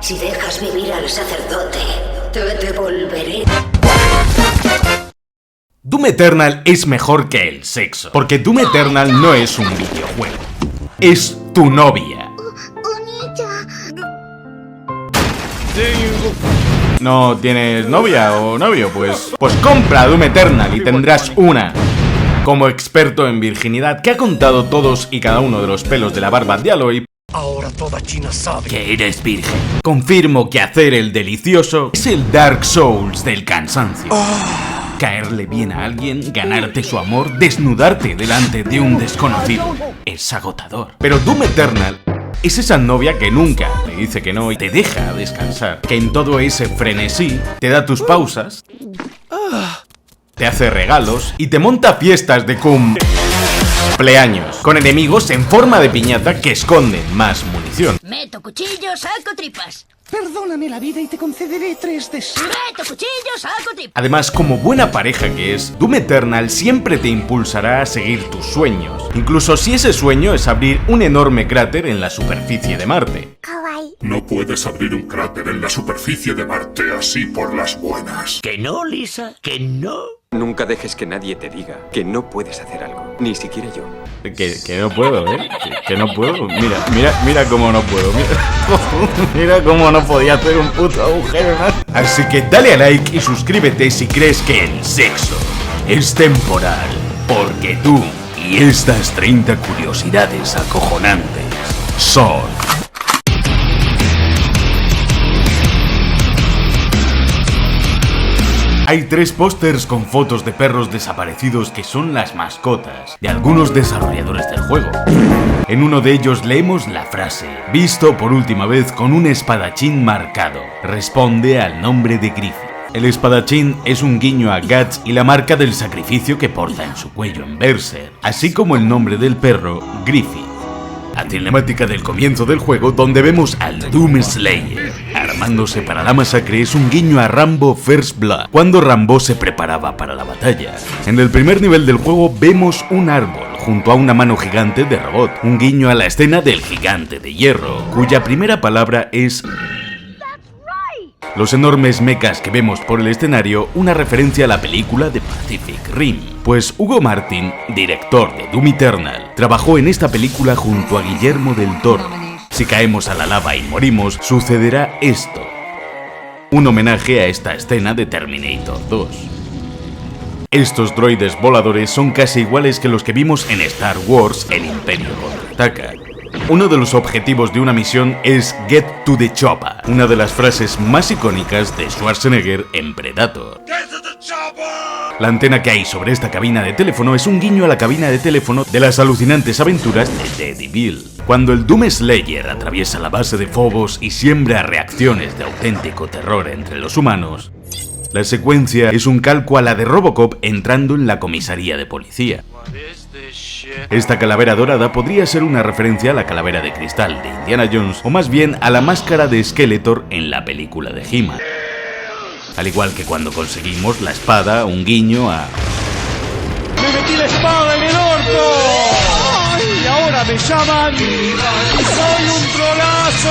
Si dejas vivir al sacerdote, te devolveré. Doom Eternal es mejor que el sexo, porque Doom Eternal no es un videojuego, es tu novia. ¿No tienes novia o novio? Pues compra Doom Eternal y tendrás una. Como experto en virginidad que ha contado todos y cada uno de los pelos de la barba de Aloy, ahora toda China sabe que eres virgen. Confirmo que hacer el delicioso es el Dark Souls del cansancio. Caerle bien a alguien, ganarte su amor, desnudarte delante de un desconocido. Es agotador. Pero Doom Eternal es esa novia que nunca te dice que no y te deja descansar. Que en todo ese frenesí te da tus pausas, te hace regalos y te monta fiestas de cumpleaños con enemigos en forma de piñata que esconden más munición. Meto cuchillo, saco tripas. Perdóname la vida y te concederé 3 deseos. Meto cuchillo, saco tripas. Además, como buena pareja que es, Doom Eternal siempre te impulsará a seguir tus sueños, incluso si ese sueño es abrir un enorme cráter en la superficie de Marte. No puedes abrir un cráter en la superficie de Marte así por las buenas. ¿Que no, Lisa? ¿Que no? Nunca dejes que nadie te diga que no puedes hacer algo, ni siquiera yo. Que no puedo, que no puedo. Mira cómo no puedo. Mira cómo no podía hacer un puto agujero, ¿no? Así que dale a like y suscríbete si crees que el sexo es temporal. Porque tú y estas 30 curiosidades acojonantes son... Hay 3 pósters con fotos de perros desaparecidos que son las mascotas de algunos desarrolladores del juego. En uno de ellos leemos la frase: visto por última vez con un espadachín marcado. Responde al nombre de Griffith. El espadachín es un guiño a Guts y la marca del sacrificio que porta en su cuello en Berserk, así como el nombre del perro, Griffith. La cinemática del comienzo del juego, donde vemos al Doom Slayer armándose para la masacre, es un guiño a Rambo First Blood, cuando Rambo se preparaba para la batalla. En el primer nivel del juego vemos un árbol junto a una mano gigante de robot, un guiño a la escena del gigante de hierro, cuya primera palabra es... Los enormes mechas que vemos por el escenario, una referencia a la película de Pacific Rim, pues Hugo Martin, director de Doom Eternal, trabajó en esta película junto a Guillermo del Toro. Si caemos a la lava y morimos, sucederá esto. Un homenaje a esta escena de Terminator 2. Estos droides voladores son casi iguales que los que vimos en Star Wars: El Imperio Contraataca. Uno de los objetivos de una misión es Get to the Chopper, una de las frases más icónicas de Schwarzenegger en Predator. La antena que hay sobre esta cabina de teléfono es un guiño a la cabina de teléfono de las alucinantes aventuras de Teddy Bill. Cuando el Doom Slayer atraviesa la base de Phobos y siembra reacciones de auténtico terror entre los humanos, la secuencia es un calco a la de Robocop entrando en la comisaría de policía. Esta calavera dorada podría ser una referencia a la calavera de cristal de Indiana Jones, o más bien a la máscara de Skeletor en la película de He-Man. Al igual que cuando conseguimos la espada, un guiño a... ¡Me metí la espada en el orto! ¡Ay! Y ahora me llaman... ¡Soy un trolazo!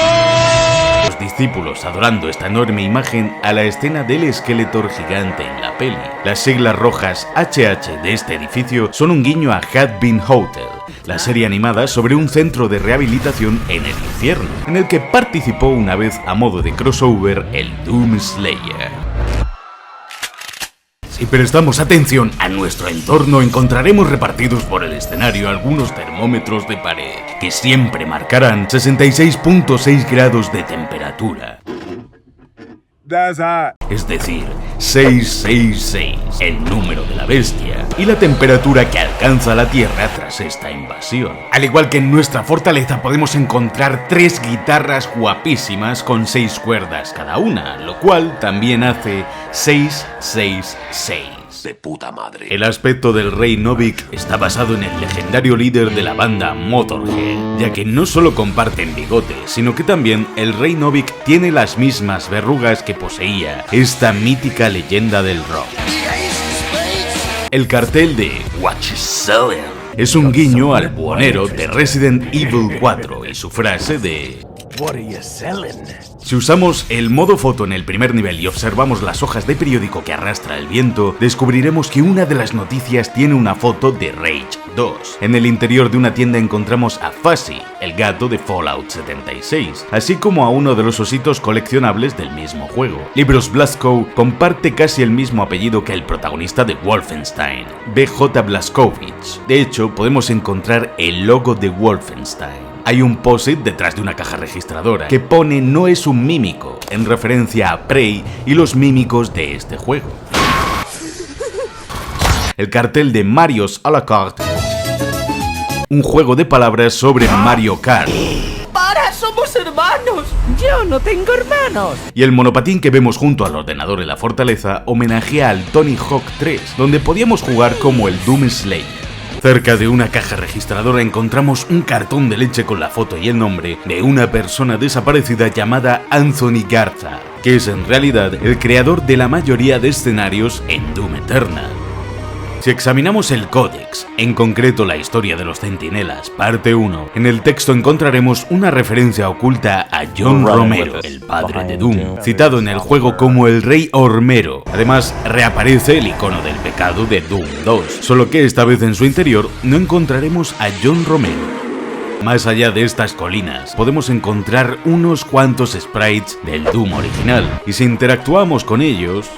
Los discípulos adorando esta enorme imagen a la escena del Skeletor gigante en la peli. Las siglas rojas HH de este edificio son un guiño a Had Been Hotel, la serie animada sobre un centro de rehabilitación en el infierno, en el que participó una vez a modo de crossover el Doom Slayer. Si prestamos atención a nuestro entorno, encontraremos repartidos por el escenario algunos termómetros de pared, que siempre marcarán 66.6 grados de temperatura. Es decir, 666, el número de la bestia, y la temperatura que alcanza la Tierra tras esta invasión. Al igual que en nuestra fortaleza podemos encontrar 3 guitarras guapísimas con 6 cuerdas cada una, lo cual también hace 666. De puta madre. El aspecto del Rey Novik está basado en el legendario líder de la banda Motorhead, ya que no solo comparten bigote, sino que también el Rey Novik tiene las mismas verrugas que poseía esta mítica leyenda del rock. El cartel de Watch Selling es un guiño al buhonero de Resident Evil 4 y su frase de Si usamos el modo foto en el primer nivel y observamos las hojas de periódico que arrastra el viento, descubriremos que una de las noticias tiene una foto de Rage 2. En el interior de una tienda encontramos a Fuzzy, el gato de Fallout 76, así como a uno de los ositos coleccionables del mismo juego. Libros Blazkowicz comparte casi el mismo apellido que el protagonista de Wolfenstein, BJ Blazkowicz. De hecho, podemos encontrar el logo de Wolfenstein. Hay un post-it detrás de una caja registradora que pone "no es un mímico", en referencia a Prey y los mímicos de este juego. El cartel de Mario's a la carte, un juego de palabras sobre Mario Kart. ¡Para! ¡Somos hermanos! ¡Yo no tengo hermanos! Y el monopatín que vemos junto al ordenador en la fortaleza homenajea al Tony Hawk 3, donde podíamos jugar como el Doom Slayer. Cerca de una caja registradora encontramos un cartón de leche con la foto y el nombre de una persona desaparecida llamada Anthony Garza, que es en realidad el creador de la mayoría de escenarios en Doom Eternal. Si examinamos el códex, en concreto la historia de los Centinelas, parte 1, en el texto encontraremos una referencia oculta a John Romero, el padre de Doom, citado en el juego como el Rey Hormero. Además, reaparece el icono del pecado de Doom 2, solo que esta vez en su interior no encontraremos a John Romero. Más allá de estas colinas, podemos encontrar unos cuantos sprites del Doom original, y si interactuamos con ellos...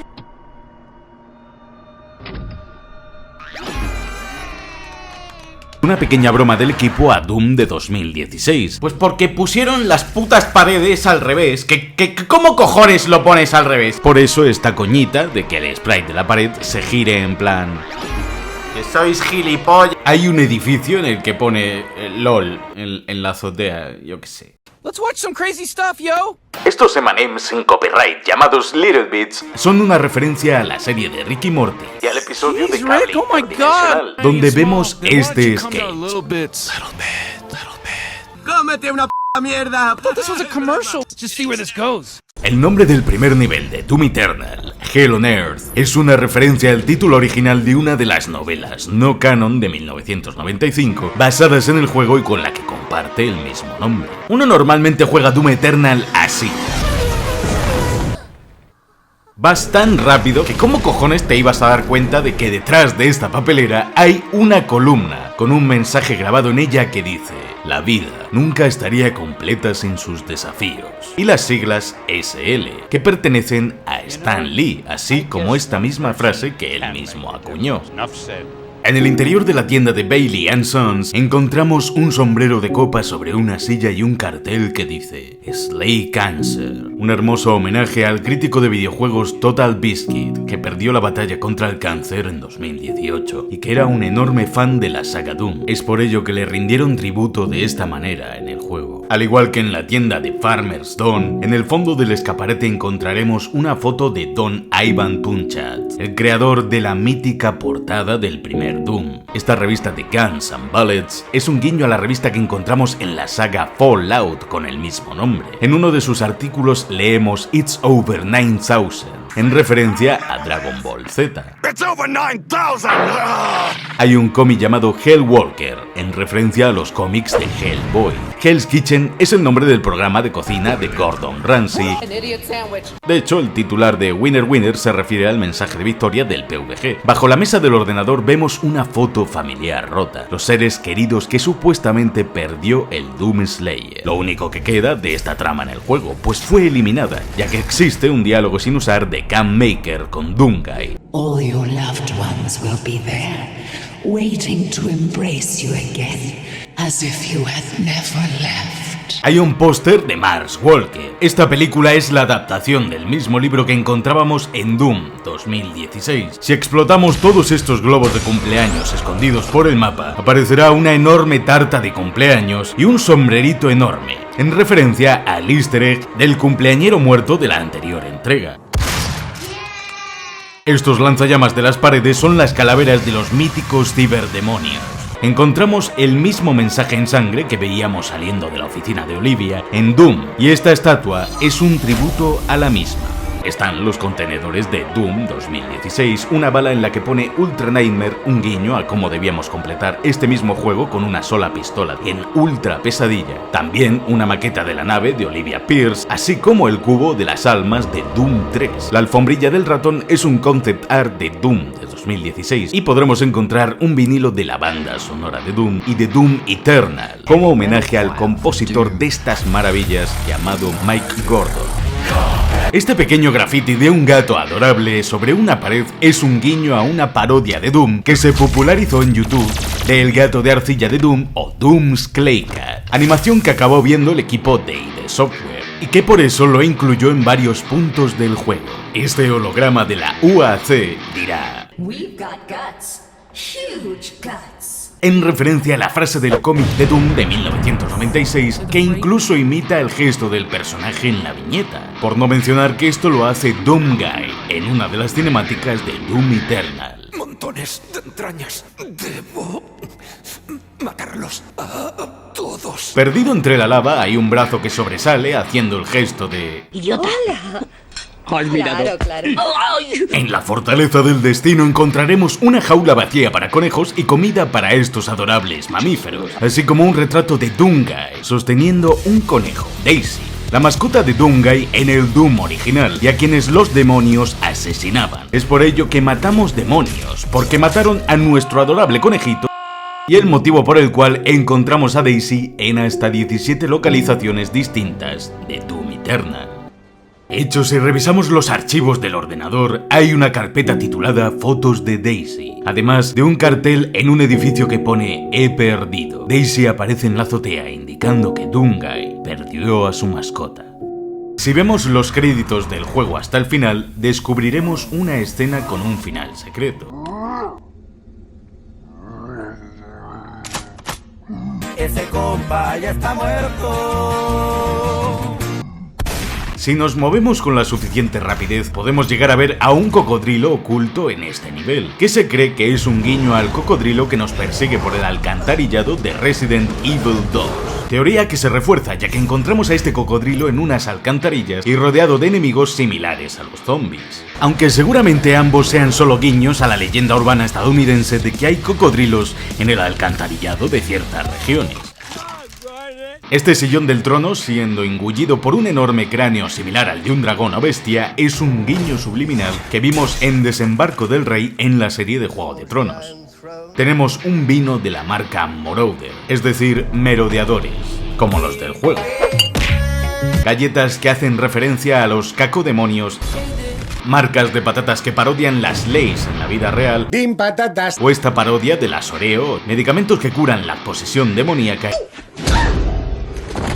Una pequeña broma del equipo a Doom de 2016. Pues porque pusieron las putas paredes al revés. ¿Cómo cojones lo pones al revés? Por eso esta coñita de que el sprite de la pared se gire en plan... Que sois gilipollas. Hay un edificio en el que pone LOL en la azotea, yo qué sé. Let's watch some crazy stuff, yo! Estos M&M's sin copyright llamados Little Bits son una referencia a la serie de Rick y Morty y al episodio de Cable Rick, oh my God, donde vemos este sketch. ¡Cómete una p*** mierda! This was a commercial. Just see where this goes. El nombre del primer nivel de Doom Eternal, Hell on Earth, es una referencia al título original de una de las novelas no canon de 1995, basadas en el juego y con la que comparte el mismo nombre. Uno normalmente juega Doom Eternal así. Vas tan rápido que ¿cómo cojones te ibas a dar cuenta de que detrás de esta papelera hay una columna con un mensaje grabado en ella que dice: la vida nunca estaría completa sin sus desafíos? Y las siglas SL, que pertenecen a Stan Lee, así como esta misma frase que él mismo acuñó. En el interior de la tienda de Bailey & Sons encontramos un sombrero de copa sobre una silla y un cartel que dice Slay Cancer, un hermoso homenaje al crítico de videojuegos Total Biscuit, que perdió la batalla contra el cáncer en 2018 y que era un enorme fan de la saga Doom. Es por ello que le rindieron tributo de esta manera en el juego. Al igual que en la tienda de Farmer's Don, en el fondo del escaparate encontraremos una foto de Don Ivan Punchat, el creador de la mítica portada del primer Doom. Esta revista de Guns and Bullets es un guiño a la revista que encontramos en la saga Fallout con el mismo nombre. En uno de sus artículos leemos It's Over 9000, en referencia a Dragon Ball Z. It's over 9000! Hay un cómic llamado Hellwalker, en referencia a los cómics de Hellboy. Hell's Kitchen es el nombre del programa de cocina de Gordon Ramsay. De hecho, el titular de Winner Winner se refiere al mensaje de victoria del PvG. Bajo la mesa del ordenador vemos una foto familiar rota, los seres queridos que supuestamente perdió el Doom Slayer. Lo único que queda de esta trama en el juego, pues fue eliminada, ya que existe un diálogo sin usar de Cam Maker con Doomguy. All your loved ones will be there, waiting to embrace you again, as if you had never left. Hay un póster de Mars Walker. Esta película es la adaptación del mismo libro que encontrábamos en Doom 2016. Si explotamos todos estos globos de cumpleaños escondidos por el mapa, aparecerá una enorme tarta de cumpleaños y un sombrerito enorme, en referencia al easter egg del cumpleañero muerto de la anterior entrega. Estos lanzallamas de las paredes son las calaveras de los míticos ciberdemonios. Encontramos el mismo mensaje en sangre que veíamos saliendo de la oficina de Olivia en Doom, y esta estatua es un tributo a la misma. están los contenedores de Doom 2016, una bala en la que pone Ultra Nightmare, un guiño a cómo debíamos completar este mismo juego con una sola pistola en Ultra Pesadilla. También una maqueta de la nave de Olivia Pierce, así como el cubo de las almas de Doom 3. La alfombrilla del ratón es un concept art de Doom de 2016 y podremos encontrar un vinilo de la banda sonora de Doom y de Doom Eternal, como homenaje al compositor de estas maravillas llamado Mike Gordon. Este pequeño graffiti de un gato adorable sobre una pared es un guiño a una parodia de Doom que se popularizó en YouTube del gato de arcilla de Doom o Doom's Clay Cat, animación que acabó viendo el equipo de ID Software y que por eso lo incluyó en varios puntos del juego. Este holograma de la UAC dirá: We've got guts. Huge guts. En referencia a la frase del cómic de Doom de 1996, que incluso imita el gesto del personaje en la viñeta, por no mencionar que esto lo hace Doom Guy en una de las cinemáticas de Doom Eternal. Montones de entrañas. Debo matarlos a todos. Perdido entre la lava hay un brazo que sobresale haciendo el gesto de... ¡Idiota! Claro, claro. En la Fortaleza del Destino encontraremos una jaula vacía para conejos y comida para estos adorables mamíferos, así como un retrato de Doomguy sosteniendo un conejo, Daisy, la mascota de Doomguy en el Doom original, y a quienes los demonios asesinaban. Es por ello que matamos demonios, porque mataron a nuestro adorable conejito, y el motivo por el cual encontramos a Daisy en hasta 17 localizaciones distintas de Doom Eternal. Hecho, si revisamos los archivos del ordenador, hay una carpeta titulada Fotos de Daisy, además de un cartel en un edificio que pone "He perdido". Daisy aparece en la azotea indicando que Doomguy perdió a su mascota. Si vemos los créditos del juego hasta el final, descubriremos una escena con un final secreto. Ese compa ya está muerto. Si nos movemos con la suficiente rapidez, podemos llegar a ver a un cocodrilo oculto en este nivel, que se cree que es un guiño al cocodrilo que nos persigue por el alcantarillado de Resident Evil 2. Teoría que se refuerza ya que encontramos a este cocodrilo en unas alcantarillas y rodeado de enemigos similares a los zombies. Aunque seguramente ambos sean solo guiños a la leyenda urbana estadounidense de que hay cocodrilos en el alcantarillado de ciertas regiones. Este sillón del trono, siendo engullido por un enorme cráneo similar al de un dragón o bestia, es un guiño subliminal que vimos en Desembarco del Rey en la serie de Juego de Tronos. Tenemos un vino de la marca Marauder, es decir, merodeadores, como los del juego. Galletas que hacen referencia a los cacodemonios, marcas de patatas que parodian las Lays en la vida real, o esta parodia de las Oreo, medicamentos que curan la posesión demoníaca,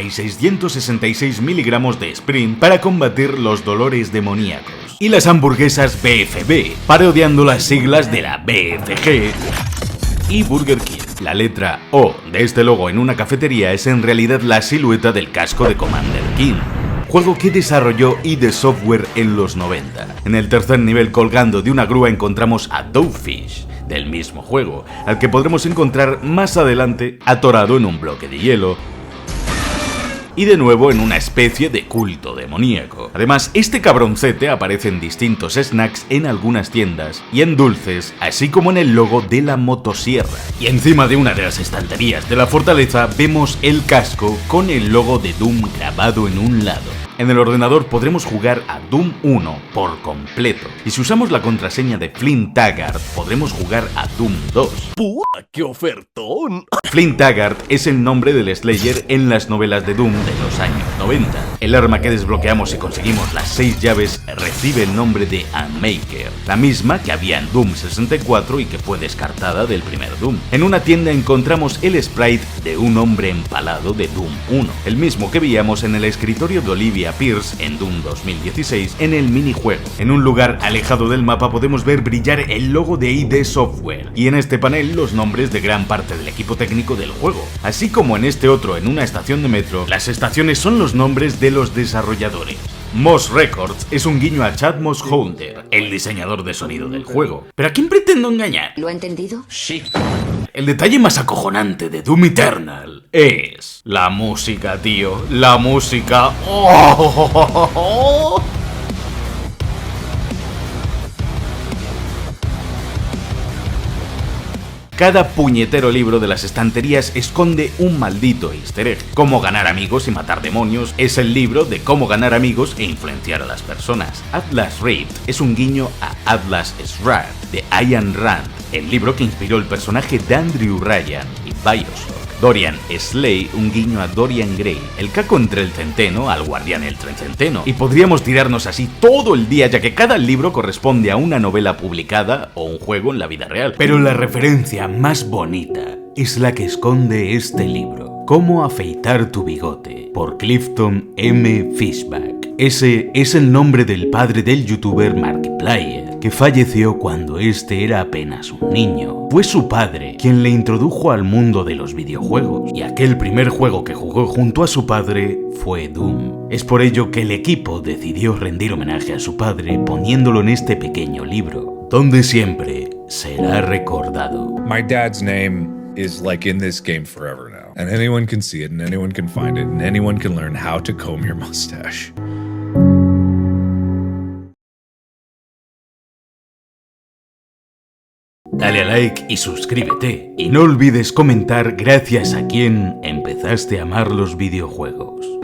y 666 miligramos de Sprint para combatir los dolores demoníacos. Y las hamburguesas BFB, parodiando las siglas de la BFG y Burger King. La letra O de este logo en una cafetería es en realidad la silueta del casco de Commander King, juego que desarrolló ID Software en los 90. En el tercer nivel, colgando de una grúa, encontramos a Dogfish, del mismo juego, al que podremos encontrar más adelante atorado en un bloque de hielo, y de nuevo en una especie de culto demoníaco. Además, este cabroncete aparece en distintos snacks en algunas tiendas y en dulces, así como en el logo de la motosierra. Y encima de una de las estanterías de la fortaleza vemos el casco con el logo de Doom grabado en un lado. En el ordenador podremos jugar a Doom 1 por completo, y si usamos la contraseña de Flint Taggart podremos jugar a Doom 2. ¡Qué ofertón! Flint Taggart es el nombre del Slayer en las novelas de Doom de los años 90. El arma que desbloqueamos si conseguimos las 6 llaves recibe el nombre de Unmaker, la misma que había en Doom 64 y que fue descartada del primer Doom. En una tienda encontramos el sprite de un hombre empalado de Doom 1, el mismo que veíamos en el escritorio de Olivia Pierce en Doom 2016 en el minijuego. En un lugar alejado del mapa podemos ver brillar el logo de ID Software y en este panel los nombres de gran parte del equipo técnico del juego, así como en este otro en una estación de metro. Las estaciones son los nombres de los desarrolladores. Moss Records es un guiño a Chad Mossholder, el diseñador de sonido del juego. ¿Pero a quién pretendo engañar? ¿Lo ha entendido? Sí. El detalle más acojonante de Doom Eternal es la música, tío. La música. ¡Oh! Cada puñetero libro de las estanterías esconde un maldito easter egg. Cómo ganar amigos y matar demonios es el libro de cómo ganar amigos e influenciar a las personas. Atlas Rift es un guiño a Atlas Shrugged de Ayn Rand, el libro que inspiró el personaje de Andrew Ryan y BioShock. Dorian Slay, un guiño a Dorian Gray, el caco entre el centeno al guardián el trecenteno. Y podríamos tirarnos así todo el día, ya que cada libro corresponde a una novela publicada o un juego en la vida real. Pero la referencia más bonita es la que esconde este libro: Cómo afeitar tu bigote, por Clifton M. Fishback. Ese es el nombre del padre del youtuber Markiplier, que falleció cuando este era apenas un niño. Fue su padre quien le introdujo al mundo de los videojuegos, y aquel primer juego que jugó junto a su padre fue Doom. Es por ello que el equipo decidió rendir homenaje a su padre poniéndolo en este pequeño libro, donde siempre será recordado. My dad's name is like in this game forever now, and anyone can see it, and anyone can find it, and anyone can learn how to comb your mustache. Dale a like y suscríbete. Y no olvides comentar gracias a quién empezaste a amar los videojuegos.